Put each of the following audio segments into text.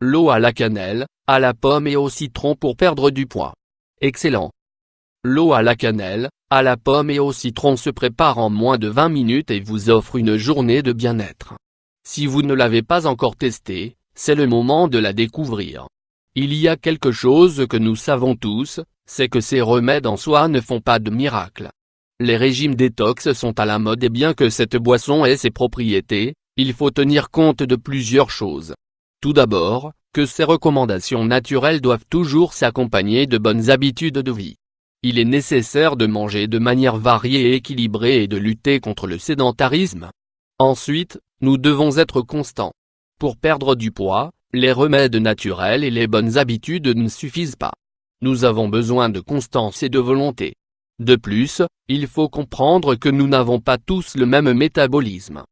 L'eau à la cannelle, à la pomme et au citron pour perdre du poids. Excellent. L'eau à la cannelle, à la pomme et au citron se prépare en moins de 20 minutes et vous offre une journée de bien-être. Si vous ne l'avez pas encore testé, c'est le moment de la découvrir. Il y a quelque chose que nous savons tous, c'est que ces remèdes en soi ne font pas de miracle. Les régimes détox sont à la mode et bien que cette boisson ait ses propriétés, il faut tenir compte de plusieurs choses. Tout d'abord, que ces recommandations naturelles doivent toujours s'accompagner de bonnes habitudes de vie. Il est nécessaire de manger de manière variée et équilibrée et de lutter contre le sédentarisme. Ensuite, nous devons être constants. Pour perdre du poids, les remèdes naturels et les bonnes habitudes ne suffisent pas. Nous avons besoin de constance et de volonté. De plus, il faut comprendre que nous n'avons pas tous le même métabolisme.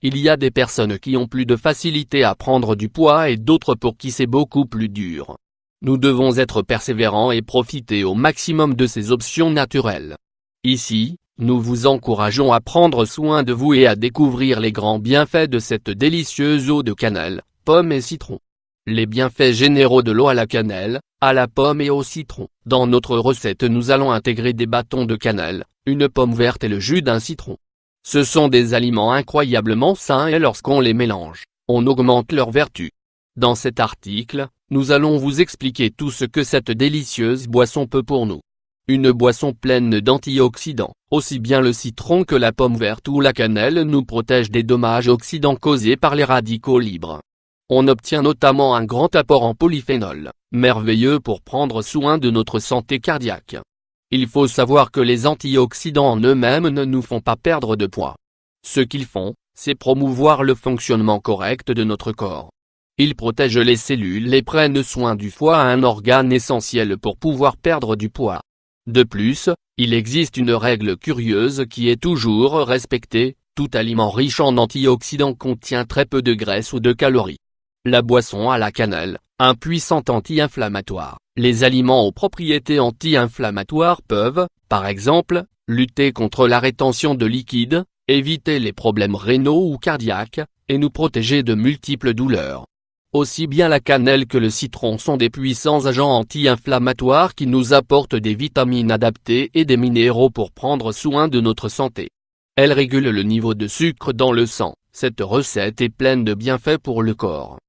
Il y a des personnes qui ont plus de facilité à prendre du poids et d'autres pour qui c'est beaucoup plus dur. Nous devons être persévérants et profiter au maximum de ces options naturelles. Ici, nous vous encourageons à prendre soin de vous et à découvrir les grands bienfaits de cette délicieuse eau de cannelle, pomme et citron. Les bienfaits généraux de l'eau à la cannelle, à la pomme et au citron. Dans notre recette nous allons intégrer des bâtons de cannelle, une pomme verte et le jus d'un citron. Ce sont des aliments incroyablement sains et lorsqu'on les mélange, on augmente leurs vertus. Dans cet article, nous allons vous expliquer tout ce que cette délicieuse boisson peut pour nous. Une boisson pleine d'antioxydants, aussi bien le citron que la pomme verte ou la cannelle nous protègent des dommages oxydants causés par les radicaux libres. On obtient notamment un grand apport en polyphénol, merveilleux pour prendre soin de notre santé cardiaque. Il faut savoir que les antioxydants en eux-mêmes ne nous font pas perdre de poids. Ce qu'ils font, c'est promouvoir le fonctionnement correct de notre corps. Ils protègent les cellules et prennent soin du foie, un organe essentiel pour pouvoir perdre du poids. De plus, il existe une règle curieuse qui est toujours respectée, tout aliment riche en antioxydants contient très peu de graisse ou de calories. La boisson à la cannelle, un puissant anti-inflammatoire. Les aliments aux propriétés anti-inflammatoires peuvent, par exemple, lutter contre la rétention de liquide, éviter les problèmes rénaux ou cardiaques, et nous protéger de multiples douleurs. Aussi bien la cannelle que le citron sont des puissants agents anti-inflammatoires qui nous apportent des vitamines adaptées et des minéraux pour prendre soin de notre santé. Elles régulent le niveau de sucre dans le sang. Cette recette est pleine de bienfaits pour le corps.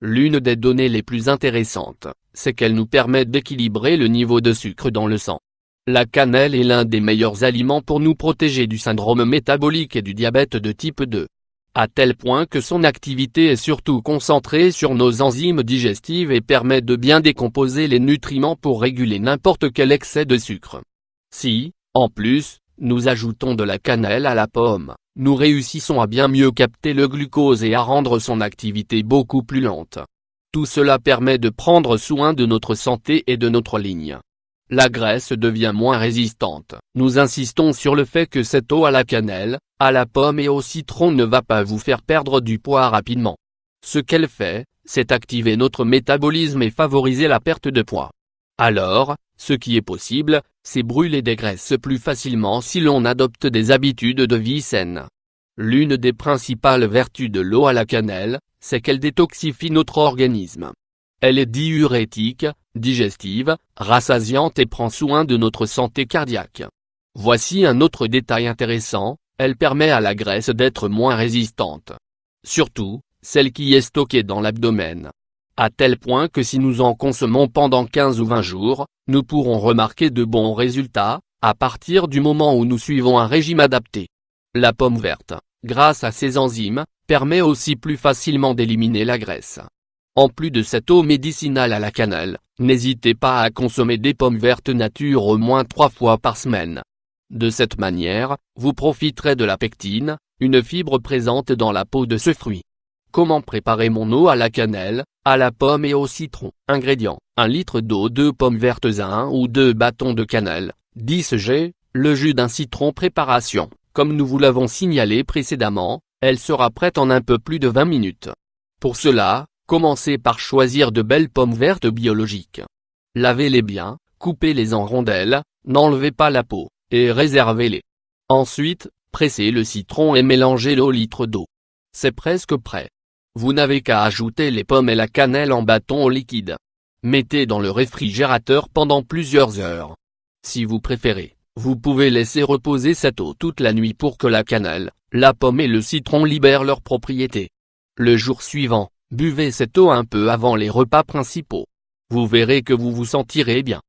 L'une des données les plus intéressantes, c'est qu'elle nous permet d'équilibrer le niveau de sucre dans le sang. La cannelle est l'un des meilleurs aliments pour nous protéger du syndrome métabolique et du diabète de type 2. À tel point que son activité est surtout concentrée sur nos enzymes digestives et permet de bien décomposer les nutriments pour réguler n'importe quel excès de sucre. Si, en plus, nous ajoutons de la cannelle à la pomme, nous réussissons à bien mieux capter le glucose et à rendre son activité beaucoup plus lente. Tout cela permet de prendre soin de notre santé et de notre ligne. La graisse devient moins résistante. Nous insistons sur le fait que cette eau à la cannelle, à la pomme et au citron ne va pas vous faire perdre du poids rapidement. Ce qu'elle fait, c'est activer notre métabolisme et favoriser la perte de poids. Alors, ce qui est possible, c'est brûler des graisses plus facilement si l'on adopte des habitudes de vie saines. L'une des principales vertus de l'eau à la cannelle, c'est qu'elle détoxifie notre organisme. Elle est diurétique, digestive, rassasiante et prend soin de notre santé cardiaque. Voici un autre détail intéressant, elle permet à la graisse d'être moins résistante. Surtout, celle qui est stockée dans l'abdomen. À tel point que si nous en consommons pendant 15 ou 20 jours, nous pourrons remarquer de bons résultats, à partir du moment où nous suivons un régime adapté. La pomme verte, grâce à ses enzymes, permet aussi plus facilement d'éliminer la graisse. En plus de cette eau médicinale à la cannelle, n'hésitez pas à consommer des pommes vertes nature au moins 3 fois par semaine. De cette manière, vous profiterez de la pectine, une fibre présente dans la peau de ce fruit. Comment préparer mon eau à la cannelle, à la pomme et au citron? Ingrédients: 1 litre d'eau, 2 pommes vertes, 1 ou 2 bâtons de cannelle, 10 g, le jus d'un citron. Préparation: comme nous vous l'avons signalé précédemment, elle sera prête en un peu plus de 20 minutes. Pour cela, commencez par choisir de belles pommes vertes biologiques. Lavez-les bien, coupez-les en rondelles, n'enlevez pas la peau, et réservez-les. Ensuite, pressez le citron et mélangez-le au litre d'eau. C'est presque prêt. Vous n'avez qu'à ajouter les pommes et la cannelle en bâton au liquide. Mettez dans le réfrigérateur pendant plusieurs heures. Si vous préférez, vous pouvez laisser reposer cette eau toute la nuit pour que la cannelle, la pomme et le citron libèrent leurs propriétés. Le jour suivant, buvez cette eau un peu avant les repas principaux. Vous verrez que vous vous sentirez bien.